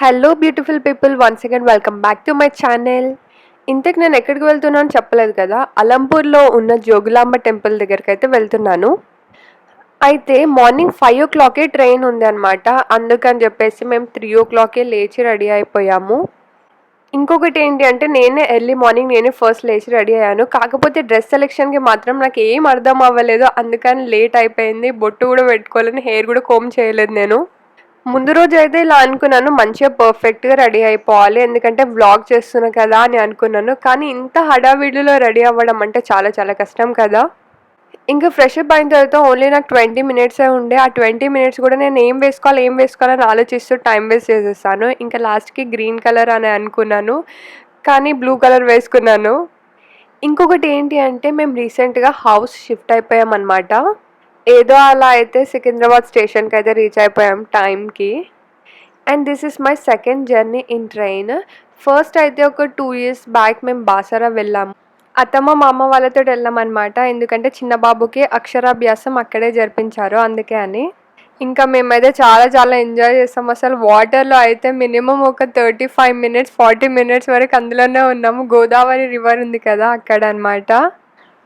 Hello beautiful people, once again welcome back to my channel. ఇంతకు నేను ఎక్కడికి వెళ్తున్నాను చెప్పలేదు కదా. అలంపూర్లో ఉన్న జోగులాంబ టెంపుల్ దగ్గరికి అయితే వెళ్తున్నాను. అయితే మార్నింగ్ 5 o'clockకే ట్రైన్ ఉంది అనమాట. అందుకని చెప్పేసి మేము 3 o'clockకే లేచి రెడీ అయిపోయాము. ఇంకొకటి ఏంటి అంటే ఎర్లీ మార్నింగ్ నేనే ఫస్ట్ లేచి రెడీ అయ్యాను. కాకపోతే డ్రెస్ సెలెక్షన్కి మాత్రం నాకు ఏం అర్థం అవ్వలేదు. అందుకని లేట్ అయిపోయింది. బొట్టు కూడా పెట్టుకోలేను, హెయిర్ కూడా కోమ్ చేయలేదు. నేను ముందు రోజు అయితే ఇలా అనుకున్నాను, మంచిగా పర్ఫెక్ట్గా రెడీ అయిపోవాలి, ఎందుకంటే వ్లాగ్ చేస్తున్నా కదా అని అనుకున్నాను. కానీ ఇంత హడావిడిలో రెడీ అవ్వడం అంటే చాలా చాలా కష్టం కదా. ఇంకా ఫ్రెష్ అప్ అయిన తర్వాత ఓన్లీ నాకు 20 మినిట్సే ఉండే. ఆ 20 మినిట్స్ కూడా నేను ఏం వేసుకోవాలని ఆలోచిస్తూ టైం వేస్ట్ చేసేసాను. ఇంకా లాస్ట్కి గ్రీన్ కలర్ అని అనుకున్నాను, కానీ బ్లూ కలర్ వేసుకున్నాను. ఇంకొకటి ఏంటి అంటే మేము రీసెంట్గా హౌస్ షిఫ్ట్ అయిపోయామన్నమాట. ఏదో అలా అయితే సికింద్రాబాద్ స్టేషన్కి అయితే రీచ్ అయిపోయాం టైంకి. And this is my second journey in train. First అయితే ఒక 2 years బ్యాక్ మేము బాసరా వెళ్ళాము. అత్తమ్మ మామ వాళ్ళతో వెళ్ళాం అనమాట, ఎందుకంటే చిన్న బాబుకి అక్షరాభ్యాసం అక్కడే జరిపించారు, అందుకే అని. ఇంకా మేమైతే చాలా చాలా ఎంజాయ్ చేస్తాం. అసలు వాటర్లో అయితే మినిమం ఒక 35 minutes 40 minutes వరకు అందులోనే ఉన్నాము. గోదావరి రివర్ ఉంది కదా అక్కడ అనమాట.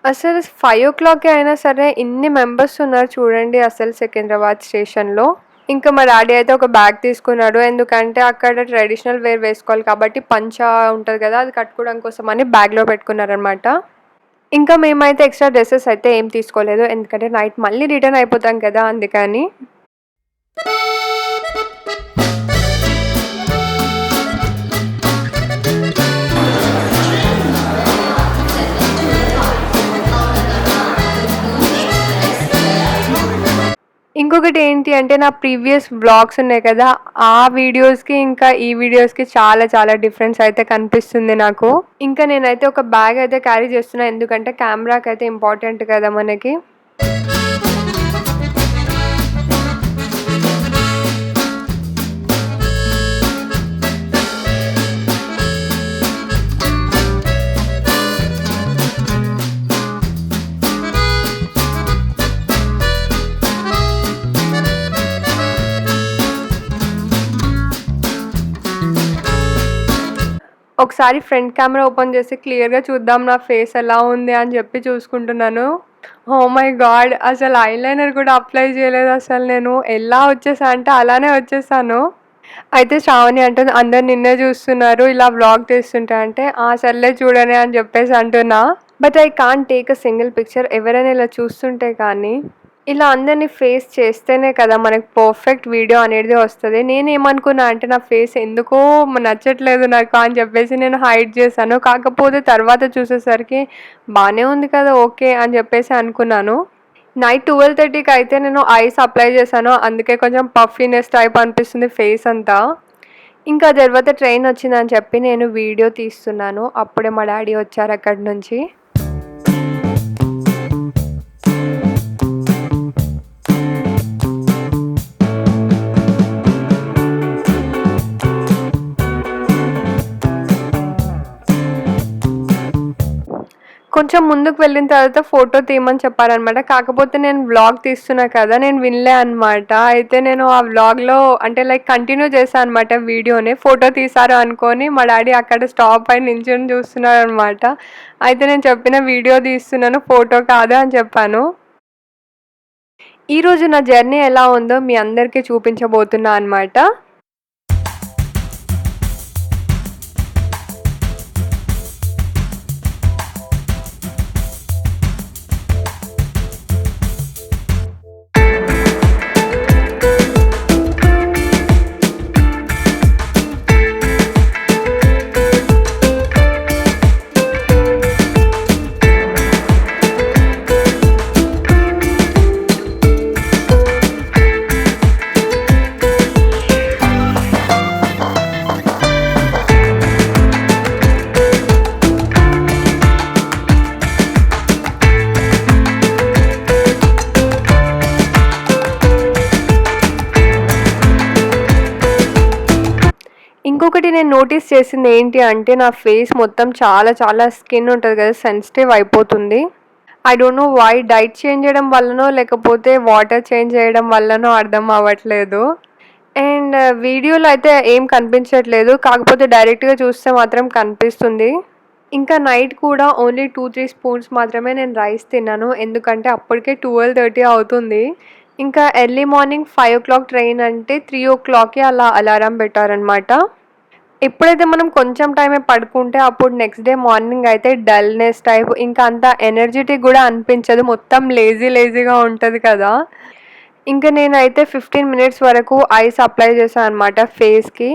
అసలు 5 o'clockకే అయినా సరే ఇన్ని మెంబర్స్ ఉన్నారు చూడండి అసలు సికింద్రాబాద్ స్టేషన్లో. ఇంకా మా డాడీ అయితే ఒక బ్యాగ్ తీసుకున్నాడు, ఎందుకంటే అక్కడ ట్రెడిషనల్ వేర్ వేసుకోవాలి కాబట్టి పంచా ఉంటుంది కదా, అది కట్టుకోవడం కోసం అని బ్యాగ్లో పెట్టుకున్నారనమాట. ఇంకా మేమైతే ఎక్స్ట్రా డ్రెస్సెస్ అయితే ఏం తీసుకోలేదు, ఎందుకంటే నైట్ మళ్ళీ రిటర్న్ అయిపోతాం కదా, అందుకని. ఇంకొకటి ఏంటి అంటే నా ప్రీవియస్ వ్లాగ్స్ ఉన్నాయి కదా, ఆ వీడియోస్కి ఇంకా ఈ వీడియోస్కి చాలా చాలా డిఫరెన్స్ అయితే కనిపిస్తుంది నాకు. ఇంకా నేనైతే ఒక బ్యాగ్ అయితే క్యారీ చేస్తున్నా, ఎందుకంటే కెమెరాకి అయితే ఇంపార్టెంట్ కదా మనకి. ఒకసారి ఫ్రంట్ కెమెరా ఓపెన్ చేసి క్లియర్గా చూద్దాం నా ఫేస్ ఎలా ఉంది అని చెప్పి చూసుకుంటున్నాను. ఓ మై గాడ్, అసలు ఐలైనర్ కూడా అప్లై చేయలేదు. అసలు నేను ఎలా వచ్చేసా అంటే అలానే వచ్చేసాను. అయితే శ్రావణి అంటుంది, అందరు నిన్నే చూస్తున్నారు ఇలా వ్లాగ్ చేస్తుంటే, అంటే సర్లే చూడని అని చెప్పేసి అంటున్నా. But I can't take a single picture. ఎవరైనా ఇలా చూస్తుంటే కానీ ఇలా అందరినీ ఫేస్ చేస్తేనే కదా మనకు పర్ఫెక్ట్ వీడియో అనేది వస్తుంది. నేనేమనుకున్నా అంటే నా ఫేస్ ఎందుకో నచ్చట్లేదు నాకు అని చెప్పేసి నేను హైడ్ చేశాను. కాకపోతే తర్వాత చూసేసరికి బాగానే ఉంది కదా, ఓకే అని చెప్పేసి అనుకున్నాను. నైట్ 12:30కి అయితే నేను ఐస్ అప్లై చేశాను, అందుకే కొంచెం పఫీనెస్ టైప్ అనిపిస్తుంది ఫేస్ అంతా. ఇంకా తర్వాత ట్రైన్ వచ్చిందని చెప్పి నేను వీడియో తీస్తున్నాను. అప్పుడే మా డాడీ వచ్చారు అక్కడి నుంచి. కొంచెం ముందుకు వెళ్ళిన తర్వాత ఫోటో తీయమని చెప్పారనమాట. కాకపోతే నేను వ్లాగ్ తీస్తున్నా కదా, నేను వినలే అనమాట. అయితే నేను ఆ వ్లాగ్లో అంటే కంటిన్యూ చేశాను అనమాట వీడియోని. ఫోటో తీసారు అనుకొని మా డాడీ అక్కడ స్టాప్ అయి నించుని చూస్తున్నారు అనమాట. అయితే నేను చెప్పిన వీడియో తీస్తున్నాను, ఫోటో కాదు అని చెప్పాను. ఈరోజు నా జర్నీ ఎలా ఉందో మీ అందరికీ చూపించబోతున్నా అనమాట. ఇంకొకటి నేను నోటీస్ చేసింది ఏంటి అంటే నా ఫేస్ మొత్తం చాలా చాలా స్కిన్ ఉంటుంది కదా, సెన్సిటివ్ అయిపోతుంది. I don't know why, diet change చేయడం వల్లనో లేకపోతే వాటర్ చేంజ్ చేయడం వల్లనో అర్థం అవ్వట్లేదు. అండ్ అండ్ వీడియోలో అయితే ఏం కనిపించట్లేదు, కాకపోతే డైరెక్ట్గా చూస్తే మాత్రం కనిపిస్తుంది. ఇంకా నైట్ కూడా ఓన్లీ 2-3 స్పూన్స్ మాత్రమే నేను రైస్ తిన్నాను, ఎందుకంటే అప్పటికే 12:30 అవుతుంది. ఇంకా ఎర్లీ మార్నింగ్ 5 o'clock ట్రైన్ అంటే 3 o'clockకి అలా అలారం పెట్టారనమాట. ఎప్పుడైతే మనం కొంచెం టైమే పడుకుంటే అప్పుడు నెక్స్ట్ డే మార్నింగ్ అయితే డల్నెస్ టైప్, ఇంకా అంత ఎనర్జెటిక్ కూడా అనిపించదు, మొత్తం లేజీగా ఉంటుంది కదా. ఇంకా నేనైతే 15 minutes వరకు ఐస్ అప్లై చేశాను అనమాట ఫేస్కి.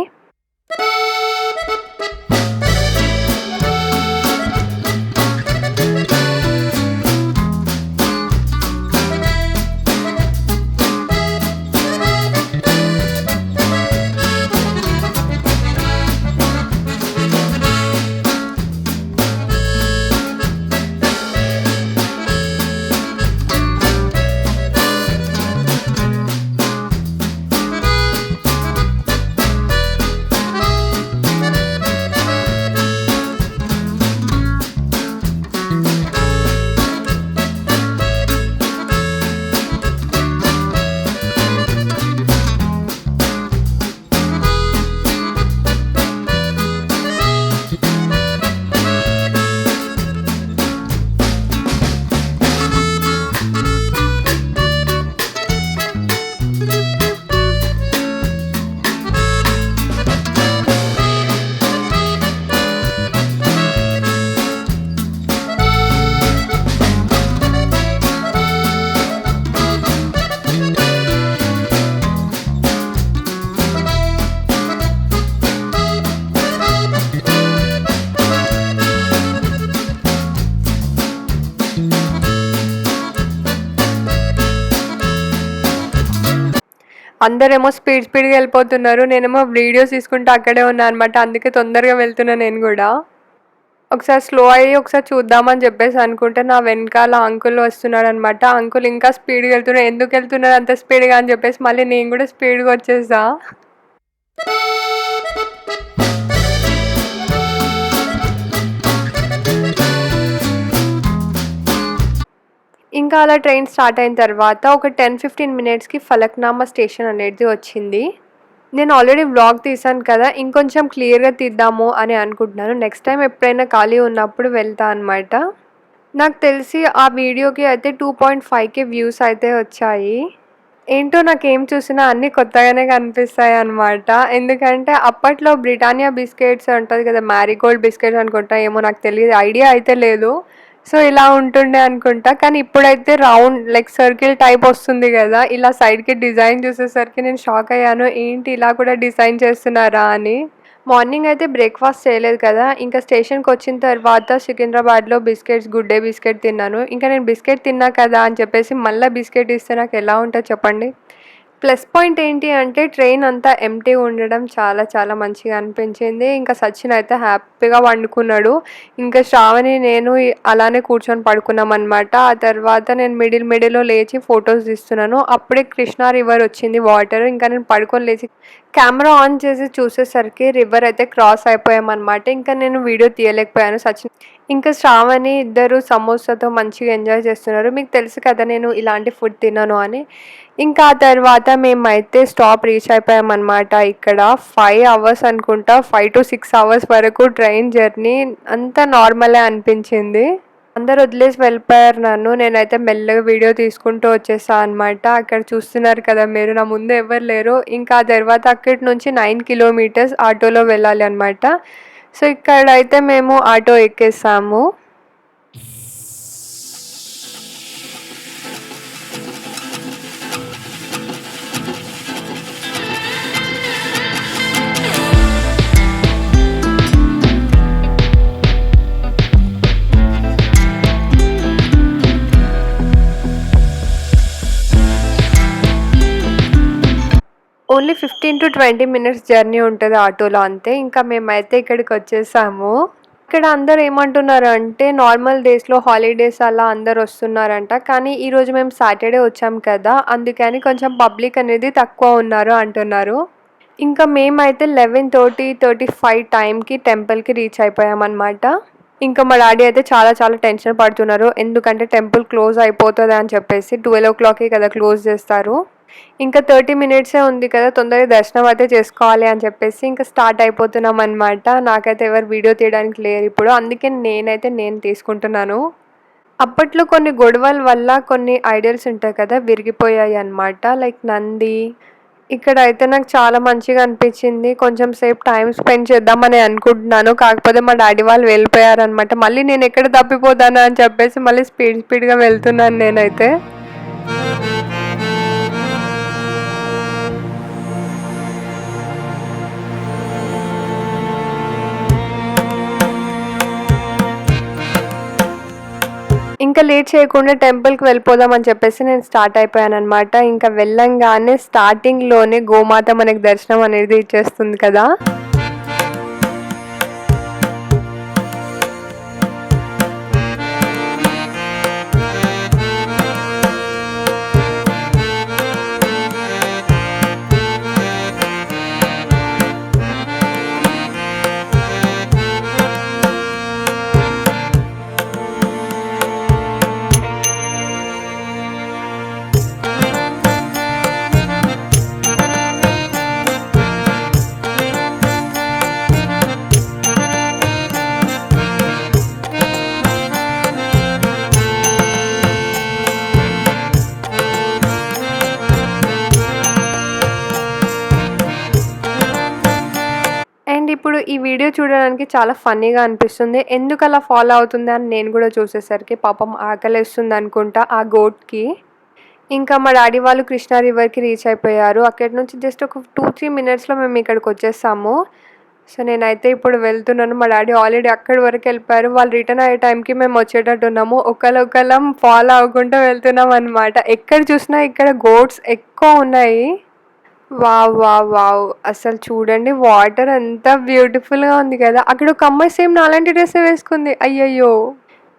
అందరేమో స్పీడ్గా వెళ్ళిపోతున్నారు, నేనేమో వీడియోస్ తీసుకుంటూ అక్కడే ఉన్నా అనమాట, అందుకే తొందరగా వెళ్తున్నా నేను కూడా. ఒకసారి స్లో అయ్యి ఒకసారి చూద్దామని చెప్పేసి అనుకుంటే నా వెనకాల అంకుల్ వస్తున్నాడు అనమాట. అంకుల్ ఇంకా స్పీడ్గా వెళ్తున్నారు, ఎందుకు వెళ్తున్నారు అంత స్పీడ్గా అని చెప్పేసి మళ్ళీ నేను కూడా స్పీడ్గా వచ్చేసా. ఇంకా అలా ట్రైన్ స్టార్ట్ అయిన తర్వాత ఒక 10-15 minutesకి ఫలక్నామా స్టేషన్ అనేది వచ్చింది. నేను ఆల్రెడీ వ్లాగ్ తీసాను కదా, ఇంకొంచెం క్లియర్గా తీద్దాము అని అనుకుంటున్నాను. నెక్స్ట్ టైం ఎప్పుడైనా ఖాళీ ఉన్నప్పుడు వెళ్తా అనమాట. నాకు తెలిసి ఆ వీడియోకి అయితే 2.5K వ్యూస్ అయితే వచ్చాయి. ఏంటో నాకేం చూసినా అన్నీ కొత్తగానే కనిపిస్తాయి అనమాట. ఎందుకంటే అప్పట్లో బ్రిటానియా బిస్కెట్స్ ఉంటుంది కదా, మ్యారీగోల్డ్ బిస్కెట్స్ అనుకుంటా, ఏమో నాకు తెలియదు, ఐడియా అయితే లేదు. సో ఇలా ఉంటుండే అనుకుంటా, కానీ ఇప్పుడైతే రౌండ్ లైక్ సర్కిల్ టైప్ వస్తుంది కదా, ఇలా సైడ్కి డిజైన్ చూసేసరికి నేను షాక్ అయ్యాను, ఏంటి ఇలా కూడా డిజైన్ చేస్తున్నారా అని. మార్నింగ్ అయితే బ్రేక్ఫాస్ట్ చేయలేదు కదా, ఇంకా స్టేషన్కి వచ్చిన తర్వాత సికింద్రాబాద్లో బిస్కెట్స్, గుడ్ డే బిస్కెట్ తిన్నాను. ఇంకా నేను బిస్కెట్ తిన్నా కదా అని చెప్పేసి మళ్ళీ బిస్కెట్ ఇస్తే నాకు ఎలా ఉంటుందో చెప్పండి. ప్లస్ పాయింట్ ఏంటి అంటే ట్రైన్ అంతా ఎంటీ ఉండడం చాలా మంచిగా అనిపించింది. ఇంకా సచిన్ అయితే హ్యాపీగా వండుకున్నాడు, ఇంకా శ్రావణి నేను అలానే కూర్చొని పడుకున్నాం అనమాట. ఆ తర్వాత నేను మిడిల్లో లేచి ఫొటోస్ తీస్తున్నాను, అప్పుడే కృష్ణా రివర్ వచ్చింది వాటర్. ఇంకా నేను పడుకొని లేచి కెమెరా ఆన్ చేసి చూసేసరికి రివర్ అయితే క్రాస్ అయిపోయామన్నమాట. ఇంకా నేను వీడియో తీయలేకపోయాను. సచిన్ ఇంకా శ్రావణి ఇద్దరు సమోసాతో మంచిగా ఎంజాయ్ చేస్తున్నారు. మీకు తెలుసు కదా నేను ఇలాంటి ఫుడ్ తినను అని. ఇంకా ఆ తర్వాత మేమైతే స్టాప్ రీచ్ అయిపోయామన్నమాట. ఇక్కడ 5 hours అనుకుంటా, 5 to 6 hours వరకు ట్రైన్ జర్నీ అంతా నార్మలే అనిపించింది. అందరు వదిలేసి వెళ్ళిపోయారు నన్ను, నేనైతే మెల్లగా వీడియో తీసుకుంటూ వచ్చేసా అనమాట. అక్కడ చూస్తున్నారు కదా మీరు, నా ముందు ఎవరు లేరు. ఇంకా ఆ తర్వాత అక్కడి నుంచి 9 kilometers ఆటోలో వెళ్ళాలి అనమాట. సో ఇక్కడైతే మేము ఆటో ఎక్కేసాము. ఓన్లీ 15 to 20 minutes జర్నీ ఉంటుంది ఆటోలో అంతే. ఇంకా మేమైతే ఇక్కడికి వచ్చేసాము. ఇక్కడ అందరు ఏమంటున్నారు అంటే నార్మల్ డేస్లో హాలిడేస్ అలా అందరు వస్తున్నారంట, కానీ ఈరోజు మేము సాటర్డే వచ్చాం కదా, అందుకని కొంచెం పబ్లిక్ అనేది తక్కువ ఉన్నారు అంటున్నారు. ఇంకా మేమైతే 11:35 టైంకి టెంపుల్కి రీచ్ అయిపోయామన్నమాట. ఇంకా మా డాడీ అయితే చాలా టెన్షన్ పడుతున్నారు, ఎందుకంటే టెంపుల్ క్లోజ్ అయిపోతుంది అని చెప్పేసి. 12 o'clockకి కదా క్లోజ్ చేస్తారు. ఇంకా 30 మినిట్సే ఉంది కదా! తొందరగా దర్శనం అయితే చేసుకోవాలి అని చెప్పేసి ఇంకా స్టార్ట్ అయిపోతున్నామనమాట. నాకైతే ఎవరు వీడియో తీయడానికి లేరిప్పుడు. అందుకే నేను తీసుకుంటున్నాను. అప్పట్లో కొన్ని గొడవల వల్ల కొన్ని ఐడల్స్ ఉంటాయి కదా! విరిగిపోయాయన్నమాట. లైక్ నంది. ఇక్కడైతే నాకు చాలా మంచిగా అనిపించింది. కొంచెం సేపు టైమ్ స్పెండ్ చేద్దామని అనుకుంటున్నాను. కాకపోతే మా డ్యాడీ వాళ్ళు వెళ్ళిపోయారనమాట. మళ్ళీ నేనెక్కడ తప్పిపోతానా అని చెప్పేసి మళ్ళీ స్పీడ్‌గా వెళ్తున్నాను నేనైతే. ఇంకా లేట్ చేయకుండా టెంపుల్‌కి వెళ్ళిపోదామని చెప్పేసి నేను స్టార్ట్ అయిపోయాననమాట. ఇంకా వెళ్ళంగానే స్టార్టింగ్‌లోనే గోమాత మనకి దర్శనం అనేది ఇచ్చేస్తుంది కదా! అండ్ ఇప్పుడు ఈ వీడియో చూడడానికి చాలా ఫన్నీగా అనిపిస్తుంది. ఎందుకు అలా ఫాలో అవుతుంది అని నేను కూడా చూసేసరికి పాపం ఆకలేస్తుంది అనుకుంటా ఆ గోట్‌కి. ఇంకా మా డ్యాడీ వాళ్ళు కృష్ణా రివర్‌కి రీచ్ అయిపోయారు. అక్కడి నుంచి జస్ట్ ఒక 2-3 మినిట్స్‌లో మేము ఇక్కడికి వచ్చేసాము. సో నేనైతే ఇప్పుడు వెళ్తున్నాను. మా డ్యాడీ ఆల్రెడీ అక్కడి వరకు వెళ్ళిపోయారు. వాళ్ళు రిటర్న్ అయ్యే టైంకి మేము వచ్చేటట్టు ఉన్నాము. ఒకళ్ళం ఫాలో అవ్వకుండా వెళ్తున్నాం అనమాట. ఎక్కడ చూసినా ఇక్కడ గోట్స్ ఎక్కువ ఉన్నాయి. వావ్! వావ్! వావ్! అసలు చూడండి వాటర్ ఎంత బ్యూటిఫుల్‌గా ఉంది కదా! అక్కడ ఒక అమ్మాయి సేమ్ నాలాంటి డ్రెస్సే వేసుకుంది. అయ్యయ్యో!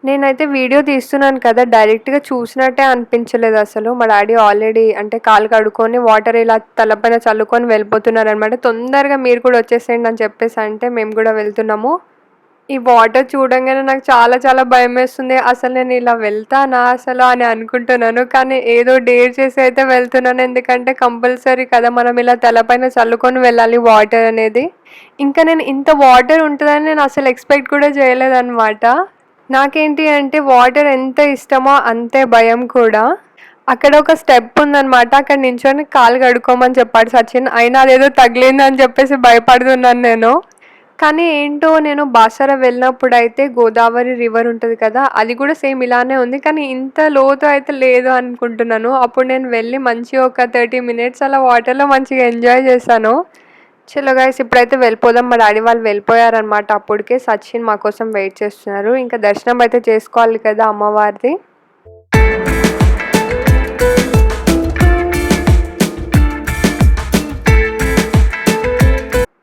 నేనైతే వీడియో తీస్తున్నాను కదా! డైరెక్ట్‌గా చూసినట్టే అనిపించలేదు అసలు. మా డ్యాడీ ఆల్రెడీ అంటే కాళ్ళు కడుక్కొని వాటర్ ఇలా తలపైన చల్లుకొని వెళ్ళిపోతున్నారనమాట. తొందరగా మీరు కూడా వచ్చేసేయండి అని చెప్పేసి అంటే మేము కూడా వెళ్తున్నాము. ఈ వాటర్ చూడంగానే నాకు చాలా భయమేస్తుంది. అసలు నేను ఇలా వెళ్తానా అసలు అని అనుకుంటున్నాను. కానీ ఏదో డేర్ చేసి అయితే వెళ్తున్నాను. ఎందుకంటే కంపల్సరీ కదా! మనం ఇలా తలపైన చల్లుకొని వెళ్ళాలి వాటర్ అనేది. ఇంకా నేను ఇంత వాటర్ ఉంటదని నేను అసలు ఎక్స్‌పెక్ట్ కూడా చేయలేదనమాట. నాకేంటి అంటే వాటర్ ఎంత ఇష్టమో అంతే భయం కూడా. అక్కడ ఒక స్టెప్ ఉందనమాట. అక్కడ నించొని కాళ్ళు కడుక్కోమని చెప్పాడు సచిన్. అయినా అదేదో తగిలిందని చెప్పేసి భయపడుతున్నాను నేను. కానీ ఏంటో నేను బాసర వెళ్ళినప్పుడైతే గోదావరి రివర్ ఉంటది కదా! అది కూడా సేమ్ ఇలానే ఉంది. కానీ ఇంత లోతు అయితే లేదు అనుకుంటున్నాను. అప్పుడు నేను వెళ్ళి మంచిగా ఒక 30 మినిట్స్ అలా వాటర్‌లో మంచిగా ఎంజాయ్ చేశాను. చలో గైస్ ఇప్పుడైతే వెళ్ళిపోదాం. మా డ్యాడీ వాళ్ళు వెళ్ళిపోయారనమాట అప్పటికే. సచిన్ మా కోసం వెయిట్ చేస్తున్నారు. ఇంకా దర్శనం అయితే చేసుకోవాలి కదా అమ్మవారిది.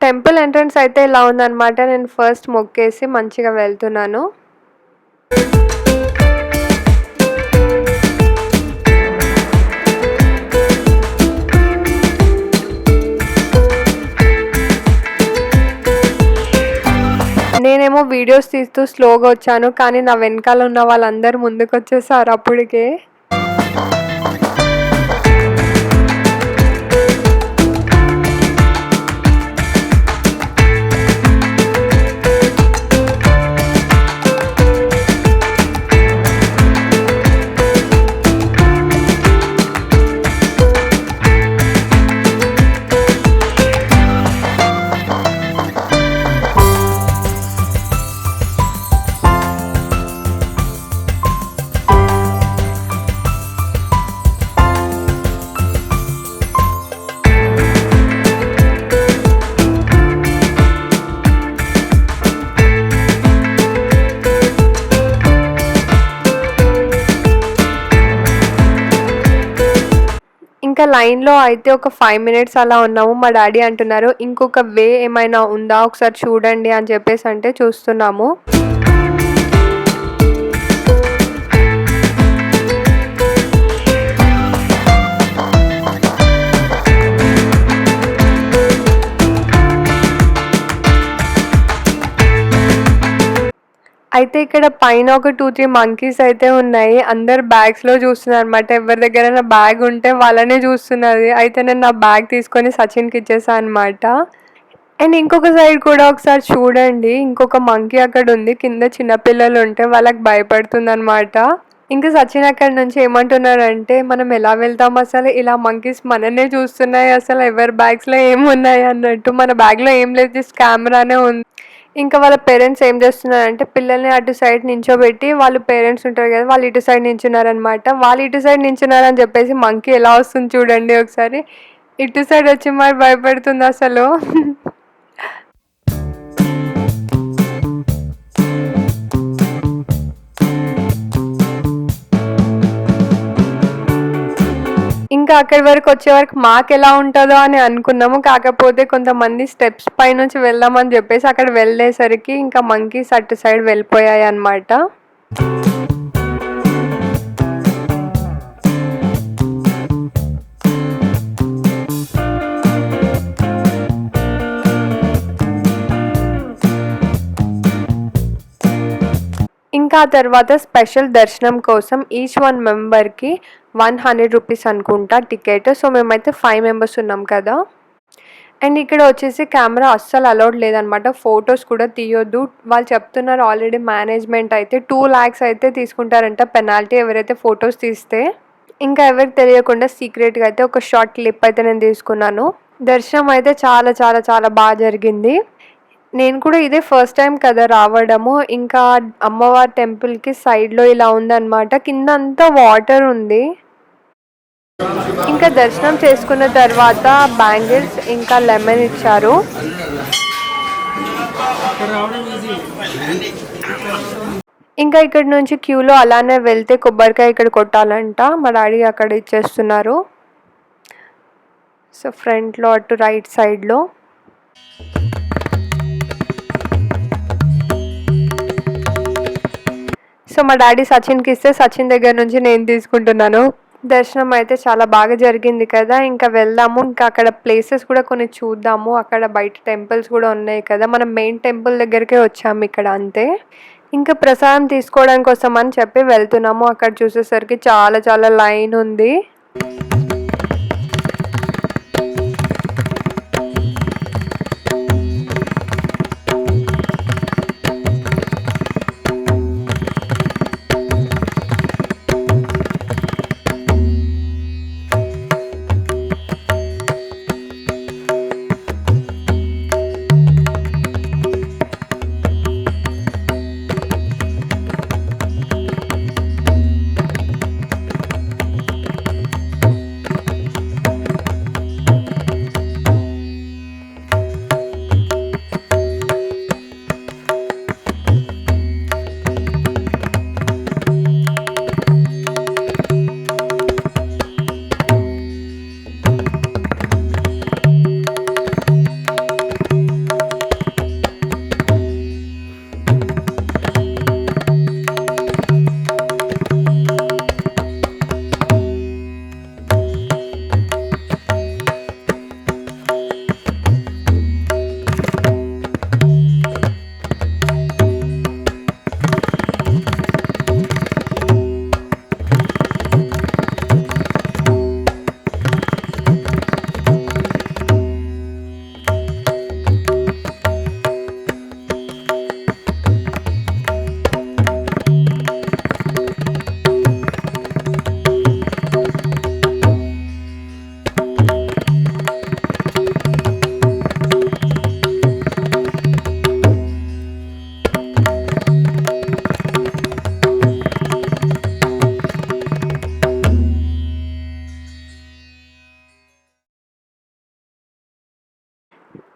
టెంపుల్ ఎంట్రన్స్ అయితే ఇలా ఉందనమాట. నేను ఫస్ట్ మొక్కేసి మంచిగా వెళ్తున్నాను. నేనేమో వీడియోస్ తీస్తూ స్లోగా వచ్చాను. కానీ నా వెనకాల ఉన్న వాళ్ళందరూ ముందుకొచ్చేసారు అప్పటికే. ఇంకా లైన్‌లో అయితే ఒక 5 మినిట్స్ అలా ఉన్నాము. మా డ్యాడీ అంటున్నారు, "ఇంకొక వే ఏమైనా ఉందా? ఒకసారి చూడండి" అని చెప్పేసి అంటే చూస్తున్నాము. అయితే ఇక్కడ పైన ఒక 2, 3 మంకీస్ అయితే ఉన్నాయి. అందరు బ్యాగ్స్‌లో చూస్తున్నారనమాట. ఎవరి దగ్గరైనా బ్యాగ్ ఉంటే వాళ్ళనే చూస్తున్నది. అయితే నేను నా బ్యాగ్ తీసుకొని సచిన్‌కి ఇచ్చేసా అనమాట. అండ్ ఇంకొక సైడ్ కూడా ఒకసారి చూడండి. ఇంకొక మంకీ అక్కడ ఉంది. కింద చిన్న పిల్లలు ఉంటే వాళ్ళకి భయపడుతుందనమాట. ఇంకా సచిన్ అక్కడి నుంచి ఏమంటున్నాడంటే, మనం ఎలా వెళ్తాం అసలు? ఇలా మంకీస్ మననే చూస్తున్నాయి. అసలు ఎవరి బ్యాగ్స్‌లో ఏమున్నాయి అన్నట్టు. మన బ్యాగ్‌లో ఏం లేదు, జస్ట్ కెమెరానే ఉంది. ఇంకా వాళ్ళ పేరెంట్స్ ఏం చేస్తున్నారంటే పిల్లల్ని అటు సైడ్ నించోబెట్టి, వాళ్ళు పేరెంట్స్ ఉంటారు కదా, వాళ్ళు ఇటు సైడ్ నించున్నారనమాట. వాళ్ళు ఇటు సైడ్ నించున్నారని చెప్పేసి మంకీ ఎలా వస్తుంది చూడండి ఒకసారి. ఇటు సైడ్ వచ్చి మరి భయపెడుతుంది అసలు. ఇంకా అక్కడి వరకు వచ్చే వరకు మాకెలా ఉంటుందో అని అనుకున్నాము. కాకపోతే కొంతమంది స్టెప్స్ పైనుంచి వెళ్దామని చెప్పేసి అక్కడ వెళ్ళేసరికి ఇంకా మంకీస్ అటు సైడ్ వెళ్ళిపోయాయి అన్నమాట. ఇంకా ఆ తర్వాత స్పెషల్ దర్శనం కోసం ఈచ్ 1 మెంబర్కి 100 రూపీస్ అనుకుంటా టికెట్. సో మేమైతే 5 మెంబర్స్ ఉన్నాం కదా. అండ్ ఇక్కడ వచ్చేసి కెమెరా అస్సలు అలౌడ్ లేదనమాట. ఫొటోస్ కూడా తీయొద్దు. వాళ్ళు చెప్తున్నారు ఆల్రెడీ మేనేజ్మెంట్ అయితే 2 lakhs అయితే తీసుకుంటారంట పెనాల్టీ ఎవరైతే ఫొటోస్ తీస్తే. ఇంకా ఎవరికి తెలియకుండా సీక్రెట్గా అయితే ఒక షార్ట్ క్లిప్ అయితే నేను తీసుకున్నాను. దర్శనం అయితే చాలా చాలా చాలా బాగా జరిగింది. నేను కూడా ఇదే ఫస్ట్ టైం కదా రావడము. ఇంకా అమ్మవారి టెంపుల్కి సైడ్లో ఇలా ఉందన్నమాట. కింద అంతా వాటర్ ఉంది. ఇంకా దర్శనం చేసుకున్న తర్వాత బ్యాంగిల్స్ ఇంకా లెమన్ ఇచ్చారు. ఇంకా ఇక్కడ నుంచి క్యూలో అలానే వెళ్తే కొబ్బరికాయ ఇక్కడ కొట్టాలంట. మా డాడీ అక్కడ ఇచ్చేస్తున్నారు. సో ఫ్రంట్లో అటు రైట్ సైడ్లో. సో మా డాడీ సచిన్కి ఇస్తే సచిన్ దగ్గర నుంచి నేను తీసుకుంటున్నాను. దర్శనం అయితే చాలా బాగా జరిగింది కదా. ఇంకా వెళ్దాము. ఇంకా అక్కడ ప్లేసెస్ కూడా కొన్ని చూద్దాము. అక్కడ బయట టెంపుల్స్ కూడా ఉన్నాయి కదా. మనం మెయిన్ టెంపుల్ దగ్గరికే వచ్చాము ఇక్కడ అంతే. ఇంకా ప్రసాదం తీసుకోవడం కోసం అని చెప్పి వెళ్తున్నాము. అక్కడ చూసేసరికి చాలా చాలా లైన్ ఉంది.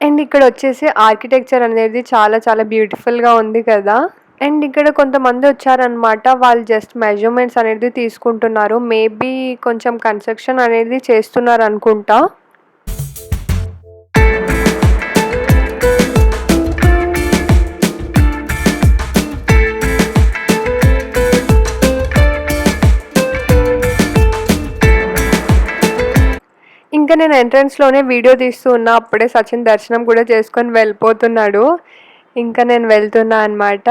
అండ్ ఇక్కడ వచ్చేసి ఆర్కిటెక్చర్ అనేది చాలా చాలా బ్యూటిఫుల్గా ఉంది కదా. అండ్ ఇక్కడ కొంతమంది వచ్చారనమాట. వాళ్ళు జస్ట్ మెజర్మెంట్స్ అనేది తీసుకుంటున్నారు. మేబీ కొంచెం కన్స్ట్రక్షన్ అనేది చేస్తున్నారు అనుకుంటా. ఇంకా నేను ఎంట్రన్స్లోనే వీడియో తీస్తూ ఉన్నా. అప్పుడే సచిన్ దర్శనం కూడా చేసుకొని వెళ్ళిపోతున్నాడు. ఇంకా నేను వెళ్తున్నా అనమాట.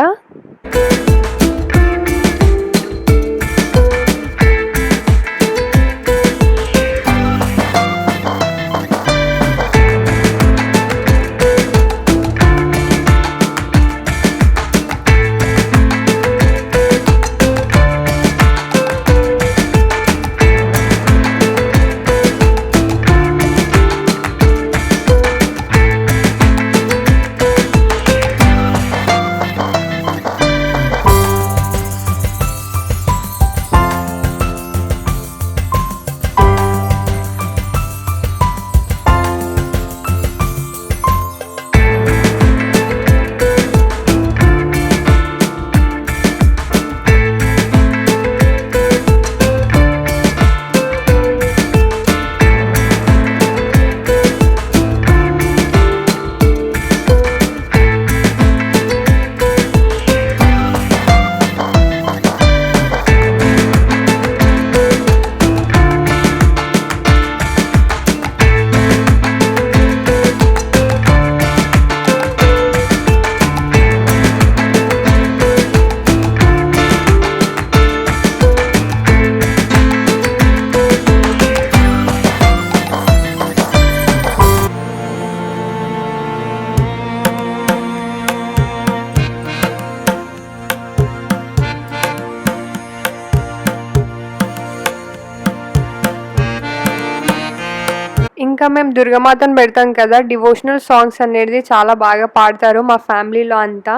ఇంకా మేము దుర్గామాతను పెడతాం కదా, డివోషనల్ సాంగ్స్ అనేది చాలా బాగా పాడతారు మా ఫ్యామిలీలో అంతా.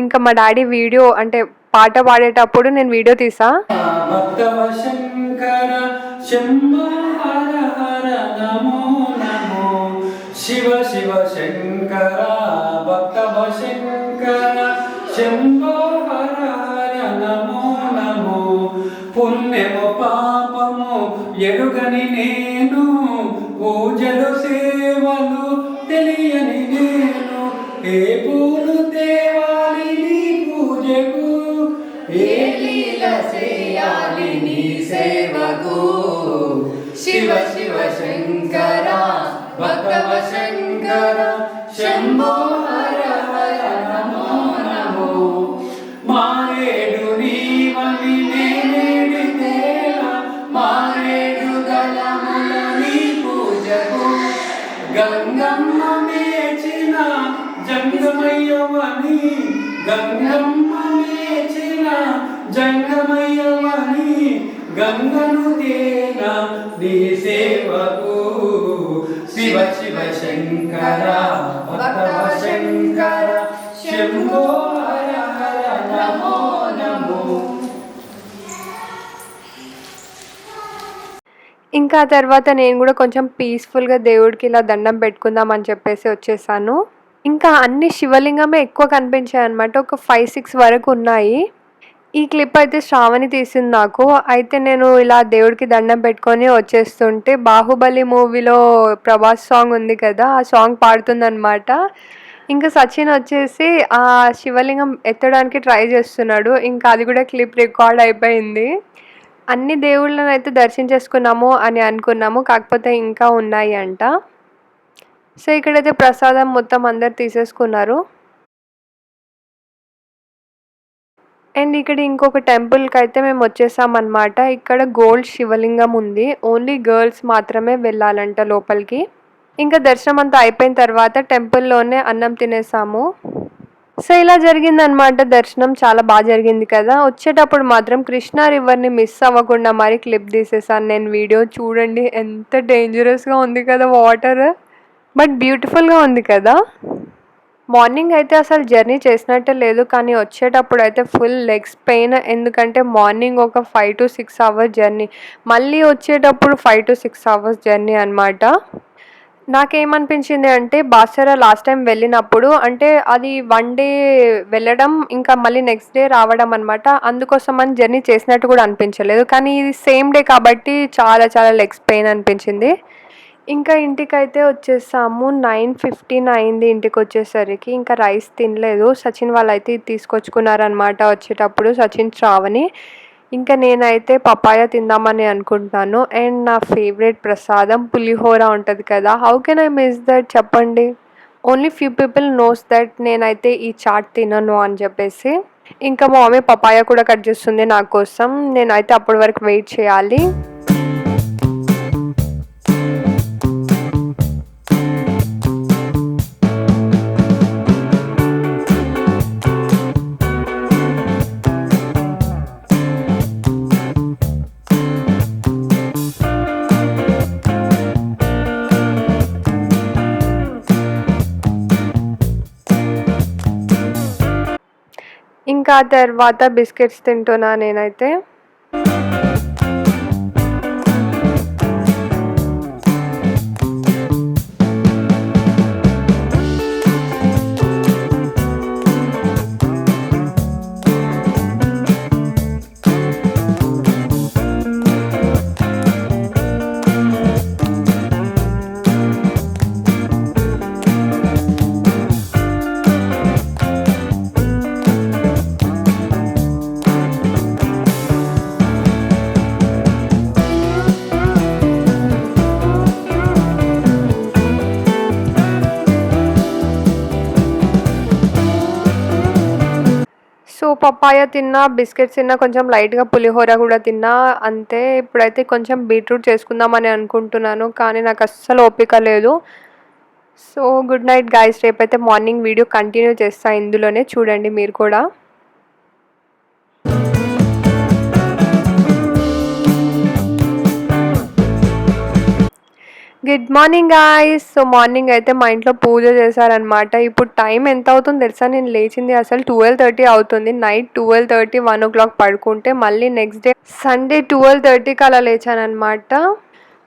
ఇంకా మా డాడీ వీడియో అంటే పాట పాడేటప్పుడు నేను వీడియో తీసా. భక్తవ శంకర శంభో హర హర నమో నమో శివ శివ శంకర భక్తవ శంకర శంభో హర హర నమో నమో పుణ్యము పాపము ఎరుగని నేను పూజలు సేవలు తెలియని నేను ఏ పూలు తేవాలి నీ పూజకు ఏ లీల చేయాలి నీ సేవకు శివ శివ శంకర భక్తవ శంకర శంభో హర హర నమో నమో మారేడు నీవని నేనేడితేలా మారేడు దళముల నీ పూజకు గంగమ్మ మేచిన జంగమయ్యవని గంగమ్మ మేచిన జంగమయ్యవని గంగను తేన నీ సేవకు శివ శివ శంకర భక్తవ శంకర శంభో హర హర నమో నమో. ఇంకా ఆ తర్వాత నేను కూడా కొంచెం పీస్ఫుల్గా దేవుడికి ఇలా దండం పెట్టుకుందాం అని చెప్పేసి వచ్చేసాను. ఇంకా అన్ని శివలింగమే ఎక్కువ కనిపించాయి అనమాట, ఒక 5-6 వరకు ఉన్నాయి. ఈ క్లిప్ అయితే శ్రావణి తీసింది నాకు. అయితే నేను ఇలా దేవుడికి దండం పెట్టుకొని వచ్చేస్తుంటే బాహుబలి మూవీలో ప్రభాస్ సాంగ్ ఉంది కదా, ఆ సాంగ్ పాడుతుందనమాట. ఇంకా సచిన్ వచ్చేసి ఆ శివలింగం ఎత్తడానికి ట్రై చేస్తున్నాడు. ఇంకా అది కూడా క్లిప్ రికార్డ్ అయిపోయింది. అన్ని దేవుళ్ళను అయితే దర్శించేసుకున్నాము అని అనుకున్నాము, కాకపోతే ఇంకా ఉన్నాయి అంట. సో ఇక్కడైతే ప్రసాదం మొత్తం అందరు తీసేసుకున్నారు. అండ్ ఇక్కడ ఇంకొక టెంపుల్కి అయితే మేము వచ్చేసామన్నమాట. ఇక్కడ గోల్డ్ శివలింగం ఉంది, ఓన్లీ గర్ల్స్ మాత్రమే వెళ్ళాలంట లోపలికి. ఇంకా దర్శనం అంతా అయిపోయిన తర్వాత టెంపుల్లోనే అన్నం తినేసాము. సో ఇలా జరిగిందనమాట దర్శనం, చాలా బాగా జరిగింది కదా. వచ్చేటప్పుడు మాత్రం కృష్ణా రివర్ని మిస్ అవ్వకుండా మరి క్లిప్ తీసేసాను నేను వీడియో. చూడండి ఎంత డేంజరస్గా ఉంది కదా వాటర్, బట్ బ్యూటిఫుల్గా ఉంది కదా. మార్నింగ్ అయితే అసలు జర్నీ చేసినట్టే లేదు, కానీ వచ్చేటప్పుడు అయితే ఫుల్ లెగ్స్ పెయిన్. ఎందుకంటే మార్నింగ్ ఒక 5 to 6 అవర్స్ జర్నీ, మళ్ళీ వచ్చేటప్పుడు 5 to 6 అవర్స్ జర్నీ అనమాట. నాకేమనిపించింది అంటే బాసర లాస్ట్ టైం వెళ్ళినప్పుడు అంటే అది 1 డే వెళ్ళడం ఇంకా మళ్ళీ నెక్స్ట్ డే రావడం అనమాట. అందుకోసం అని జర్నీ చేసినట్టు కూడా అనిపించలేదు, కానీ ఇది సేమ్ డే కాబట్టి చాలా చాలా లెగ్స్ పెయిన్ అనిపించింది. ఇంకా ఇంటికైతే వచ్చేసాము. 9:15 అయింది ఇంటికి వచ్చేసరికి. ఇంకా రైస్ తినలేదు, సచిన్ వాళ్ళైతే తీసుకొచ్చుకున్నారనమాట వచ్చేటప్పుడు, సచిన్ శ్రావణి. ఇంకా నేనైతే పపాయ తిందామని అనుకుంటున్నాను. అండ్ నా ఫేవరెట్ ప్రసాదం పులిహోర ఉంటుంది కదా, how can I miss that చెప్పండి. Only few people knows that నేనైతే ఈ చాట్ తినను అని చెప్పేసి. ఇంకా మా మమ్మీ పపాయ కూడా కట్ చేస్తుంది నా కోసం. నేనైతే అప్పటి వరకు వెయిట్ చేయాలి. ఇంకా తర్వాత బిస్కెట్స్ తింటున్నా నేనైతే. సో పపాయ తిన్నా, బిస్కెట్స్ తిన్నా, కొంచెం లైట్గా పులిహోర కూడా తిన్నా అంతే. ఇప్పుడైతే కొంచెం బీట్రూట్ చేసుకుందామని అనుకుంటున్నాను, కానీ నాకు అస్సలు ఓపిక లేదు. So good night guys. రేపైతే మార్నింగ్ వీడియో కంటిన్యూ చేస్తా, ఇందులోనే చూడండి మీరు కూడా. Good morning guys. So morning అయితే మా ఇంట్లో పూజ చేశారనమాట. ఇప్పుడు టైం ఎంత అవుతుందో తెలుసా? నేను లేచింది అసలు 12:30 అవుతుంది. నైట్ 12:30, 1 o'clock పడుకుంటే మళ్ళీ నెక్స్ట్ డే సండే 12:30కి అలా లేచానమాట.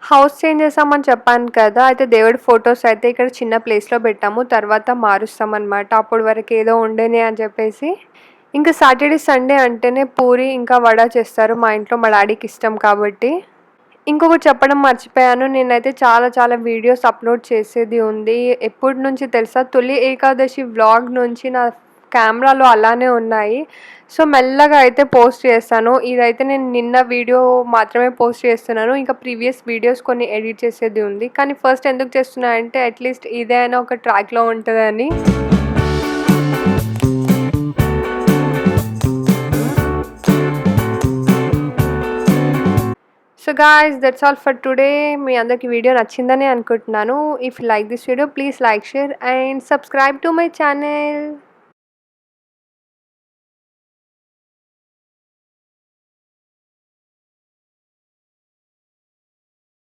హౌస్ చేంజ్ చేస్తామని చెప్పాను కదా, అయితే దేవుడి ఫొటోస్ అయితే ఇక్కడ చిన్న ప్లేస్లో పెట్టాము, తర్వాత మారుస్తామన్నమాట. అప్పటి వరకు ఏదో ఉండేనే అని చెప్పేసి. ఇంకా సాటర్డే సండే అంటేనే పూరి ఇంకా వడ చేస్తారు మా ఇంట్లో, మా డాడీకి ఇష్టం కాబట్టి. ఇంకొకటి చెప్పడం మర్చిపోయాను, నేనైతే చాలా చాలా వీడియోస్ అప్లోడ్ చేసేది ఉంది. ఎప్పటి నుంచి తెలుసా? తొలి ఏకాదశి వ్లాగ్ నుంచి నా కెమెరాలో అలానే ఉన్నాయి. సో మెల్లగా అయితే పోస్ట్ చేస్తాను. ఇదైతే నేను నిన్న వీడియో మాత్రమే పోస్ట్ చేస్తున్నాను, ఇంకా ప్రీవియస్ వీడియోస్ కొన్ని ఎడిట్ చేసేది ఉంది. కానీ ఫస్ట్ ఎందుకు చేస్తున్నా అంటే అట్లీస్ట్ ఇదైనా ఒక ట్రాక్లో ఉంటుందని. So guys, that's all for today. మీ అందరికి వీడియో నచ్చిందని అనుకుంటున్నాను. If you like this video please like, share and subscribe to my channel.